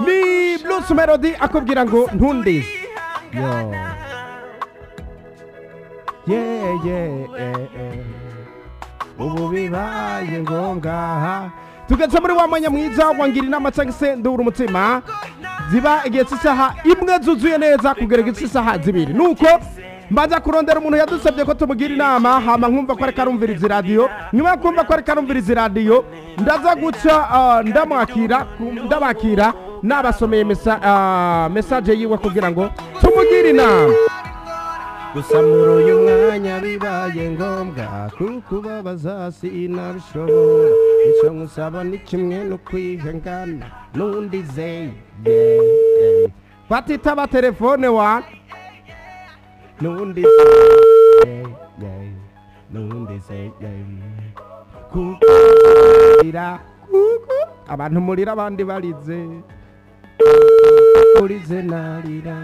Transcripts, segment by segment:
ni Blues Melody akubwira ngo ntundize yo ubu bibaye ngombwa tugeze muri wa mwanya mwiza wangira inama cyangwa se ndura umutima ziba igihe cy'isaha imwe zuzuye neza kugera igihe cy'isaha zibiri nuko mbaza kurondera umuntu yadusabye ko tumugira inama hama nkumva ko ariko arumviriza iradiyo nyuma yo kumva ko ariko arumviriza iradiyo ndaza guca ndabakira nabasomeye message yiwe kugira ngo tumugire inama gusa muri uyu mwanya bibaye ngombwa kukubabaza sinabishobora icyo nkusaba ni kimwe no kwihangana n'undi zeye batitaba telefone wa nuwundi abantu murira abandi barize urize narira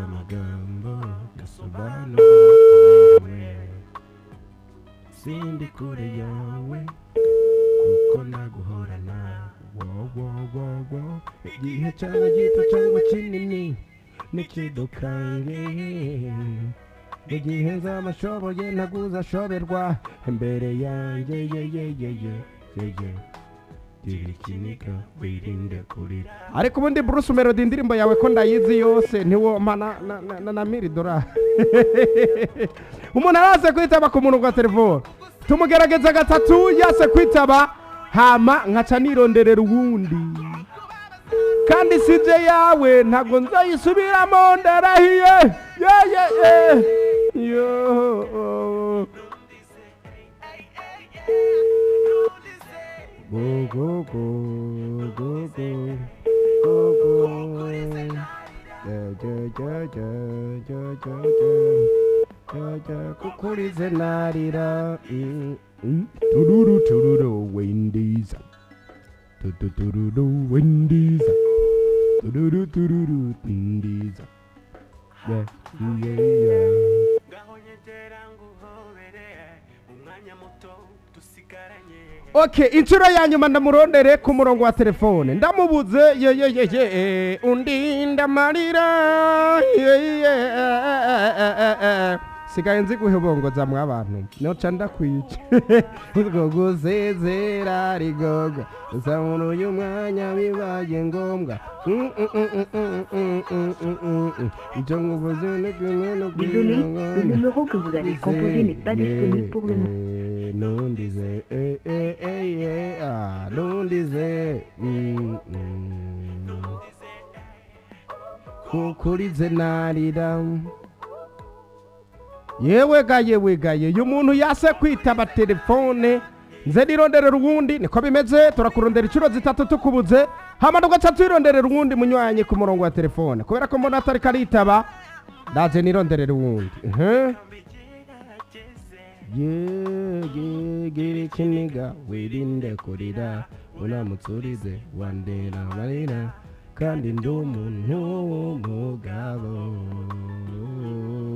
amagambo gasobanura sindi kure yawe kuko naguhorana igihe cyaba gito cyangwa kinini nikidukange igihe nzaba nshoboye ntaguzashoberwa imbere yanjye ikiniga wirinde kurira ariko ubundi Bruce Melody indirimbo yawe ko ndayizi yose ntiwo na miridora umuntu araze kwitaba ku muntu kwa telefone tumugerageza gatatu yase kwitaba hama nkaca nironderera uwundi kandi sije yawe ntago nzayisubiramo ndarahiye yo go kukurize narira tururu Wendy's tururu Wendy's tururu Wendy's Okay, inshuro ya nyuma ndamurondere ku murongo wa telefone ndamubuze undi ndamarira sigaye nzi guhebongoza mw'abantu noca ndakwica ubwo gusezera rigoga gusa muri uyu mwanya bibaye ngombwa icyo nguvuze ni kimwe no kwiyonga le numéro que vous avez composé n'est pas disponible pour le moment. Nundize nundize kukurize narira yewe gaye uyu muntu yase kwitaba telefone nze nironderera uwundi niko bimeze turakurondera inshuro zitatu tukubuze hama tugaca twironderera uwundi munywanye ku murongo wa telefone kubera ko mbona atari karitaba ndaje nironderera uwundi gira ikiniga wirinde kurira unamutsurize wandera marira kandi ndi umuntu w'umugabo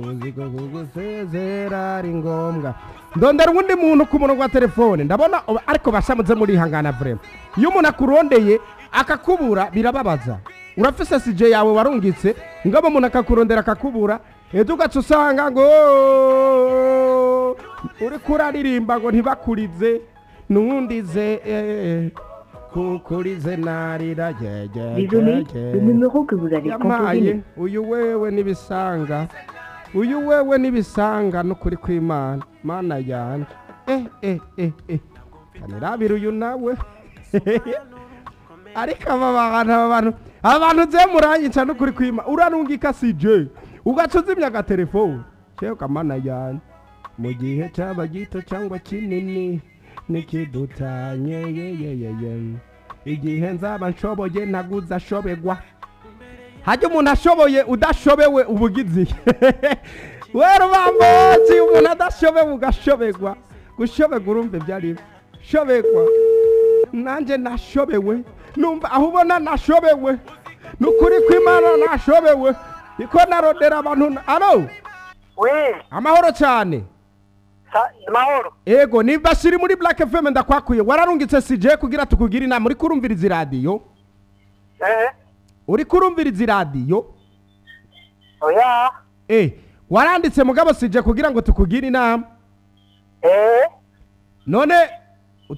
uziko kugusezera ari ngombwa ndondera uwundi muntu ku murongo wa telefone ndabona ariko bashamuze muri hangana vrema iyo umuntu akurondeye akakubura birababaza urafise sije yawe warungitse ngabo umuntu akakurondera akakubura ejo ugaca usanga ngo uri kuraririmba ngo ntibakurize nuwundize kukurize narira Désolé, le numéro que vous avez composé uyu wewe nibisanga nukuri kw'Imana mana yanje kanirabira uyu nawe ariko abantu ze muranyica nukuri kw'Imana urarungika sije ugaca uzimya agatelefone cyo kamana yanje mu gihe cyaba gito cyangwa kinini nikidutanye igihe nzaba nshoboye ntaguzashoberwa hajya umuntu ashoboye udashobewe ubugizi we rubambozi umuntu adashobewe ugashoberwa gushoberwa urumve byari shoberwa nanjye nashobewe numva aho ubona nashobewe nukuri kw'Imana nashobewe niko narondera abantu alo we amahoro cyane mahoro. Ego ni Bashiri muri Black FM ndakwakuye wararungitse CJ kugira tukugire inama uri kurumviriza radio. Uri kurumviriza radio? Oya. Waranditse mugabo CJ kugira ngo tukugire inama. None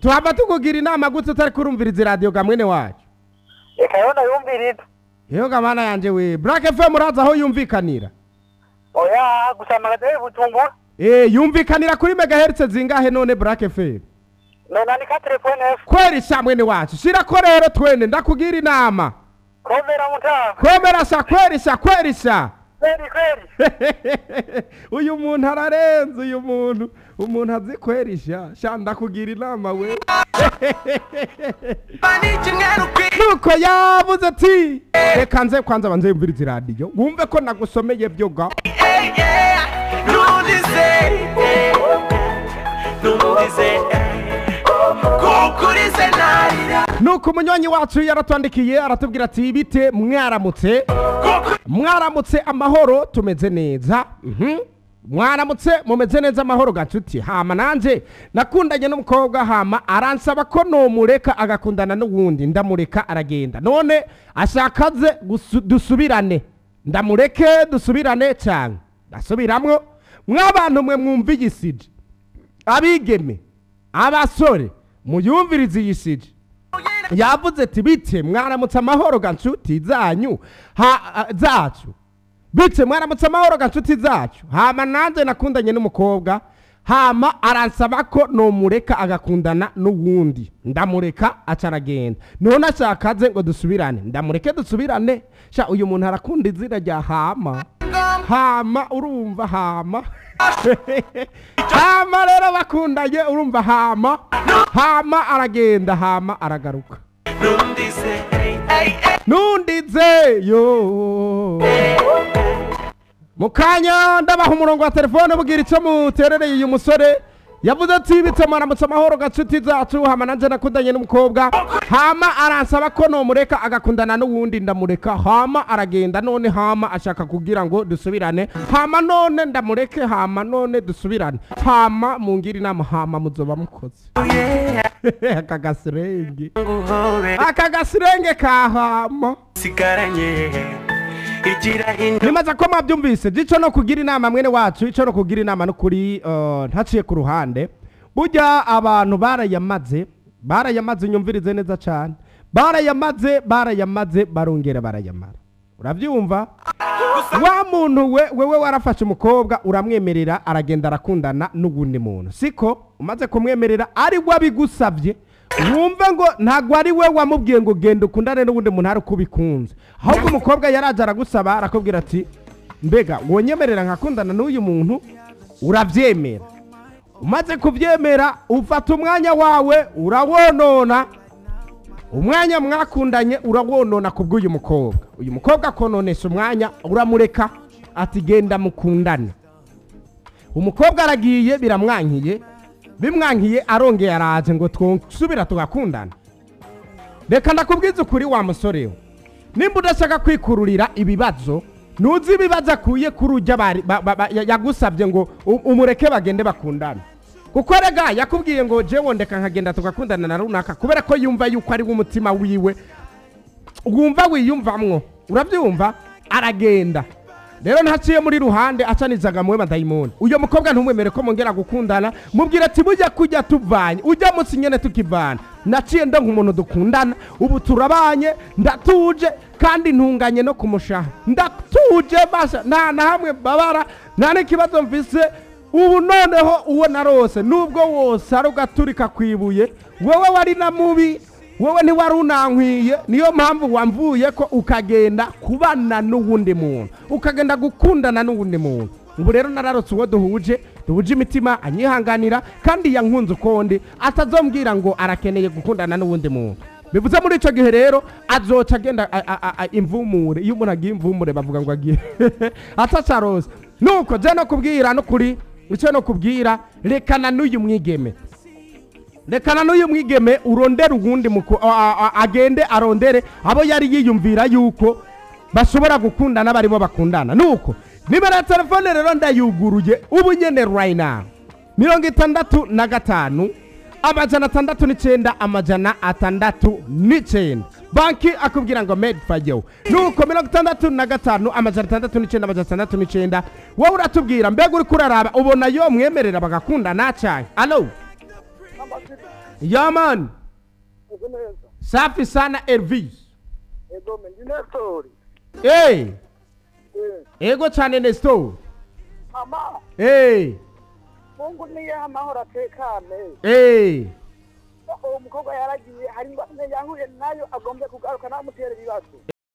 tuhaba tukugira inama gute utari kurumviriza radio gamwene wacu? Eka yona yumviriza. Yego gamana yanje we Black FM uraza aho yumvikanira. Oya gusamara de Bujumbura. Yumvikanira kuri megahertz zingahe none Black FM? Nona ni 4.9. Kweri sha mwene wacu shira ko rero twende ndakugira inama. Komera mutaka. Komera sha kweri sha kweri sha. Kweri. Uyu muntu ararenze umuntu azi kwerisha sha ndakugira inama we. Nuko yavuze ati reka nze kwanza banze yumviriza radio wumve ko nagusomeye byoga. Nuko umunywanyi wacu yaratwandikiye aratubwira ati bite mwaramutse amahoro tumeze neza. Mwaramutse mumeze neza amahoro gacuti hama nanje nakundanye n'umukobwa hama aransaba ko nomureka agakundana nuwundi ndamureka aragenda none ashakaze dusubirane ndamureke dusubirane cyane ndasubiramwo mwabantu mwe mwumva igisije abigeme abasore muyumvirize igisije yavuze ati bite mwaramutse amahoro gacuti zanyu zacu bite mwaramutse amahoro gacuti zacu hama nanje nakundanye n'umukobwa hama aransaba ko nomureka agakundana nuwundi ndamureka acaragenda none ashakaze ngo dusubirane ndamureke dusubirane sha uyu muntu arakunda izina rya hama urumva hama rero bakundanye urumva hama aragenda hama aragaruka nundize yo mukanya ndabaha umurongo wa telefone bugira icyo muterereye uyu musore yavuze ati bite mwaramutse amahoro gacuti zacu hama nanje nakundanye n'umukobwa hama aransaba ko nomureka agakundana n'uwundi ndamureka hama aragenda none hama ashaka kugira ngo dusubirane hama none ndamureke hama none dusubirane hama mungira inama hama muzoba mukoze akagasirenge ka hama sigaranye nimaza ko mwabyumvise gico no kugira inama mwene wacu ico no kugira inama no kuri ntaciye ku ruhande burya abantu barayamaze nyumvirize neza cyane barayamaze barongera barayamara uravyumva wa muntu wewe warafashe umukobwa uramwemerera aragenda arakundana n'ugundi muntu siko umaze kumwemerera ari wabigusavye wumve ngo ntago ari we wamubwiye ngo genda ukundane n'ubundi muntu ari kubikunze ahubwo umukobwa yaraje aragusaba arakubwira ati mbega wonyemerera nkakundana n'uyu muntu uravyemera umaze kuvyemera ufata umwanya wawe urawonona umwanya mwakundanye urawonona kubw'uyu mukobwa uyu mukobwa kononesha umwanya uramureka ati genda mukundane umukobwa aragiye bimwankiye arongeye araje ngo twosubira tugakundana reka ndakubwiza ukuri wa musore nimba udashaka kwikururira ibibazo nuzi ibibazo akuye kuri ujya yagusabye ngo umureke bagende bakundana kuko rega yakubwiye ngo jewe ndeka nkagenda tugakundana na runaka kubera ko yumva yuko ari umutima wiwe wumva wiyumvamwo urabyumva aragenda rero ntaciye muri ruhande acanizaga mwe madayimoni uyo mukobwa ntumwemere ko mongera gukundana mubwira ati bujya kujya tuvanye ujya munsi nyene tukivana naciye ndo nk'umuntu dukundana ubu turabanye ndatuje kandi ntunganye no kumushaha ndatuje basha na hamwe babara nta n'ikibazo mvise ubu noneho uwo narose nubwo wose ari ugaturika kwibuye wowe wari na mubi wowe ntiwarunankwiye niyo mpamvu wamvuye ko ukagenda kubana n'uwundi muntu ukagenda gukundana n'uwundi muntu ubu rero nararotse uwo duhuje imitima anyihanganira kandi yankunze ukondi atazombwira ngo arakeneye gukundana n'uwundi muntu bivuze muri ico gihe rero azoca agenda imvumure iyo umuntu agiye imvumure bavuga ngo agiye atacarose nuko je no kubwira no kuri ico no kubwira rekana n'uyu mwigeme urondera ugundi agende arondere abo yari yiyumvira yuko bashobora gukundana barimo bakundana nuko nimero ya telefone rero ndayuguruye ubu nyene right now 65 amajana 69 amajana 69 banki akubwira ngo made for you nuko 65 amajana 69 amajana 69 wowe uratubwira mbega uri kuraraba ubona yo mwemerera bagakundana cyane allo yaman safi sana Elvis ego mendinestori ego cyane Nestor mama Mungu niye amahoro atekane umukobwa yaragiye hari ngo yankuye nayo agombe kugaruka namutera ibibazo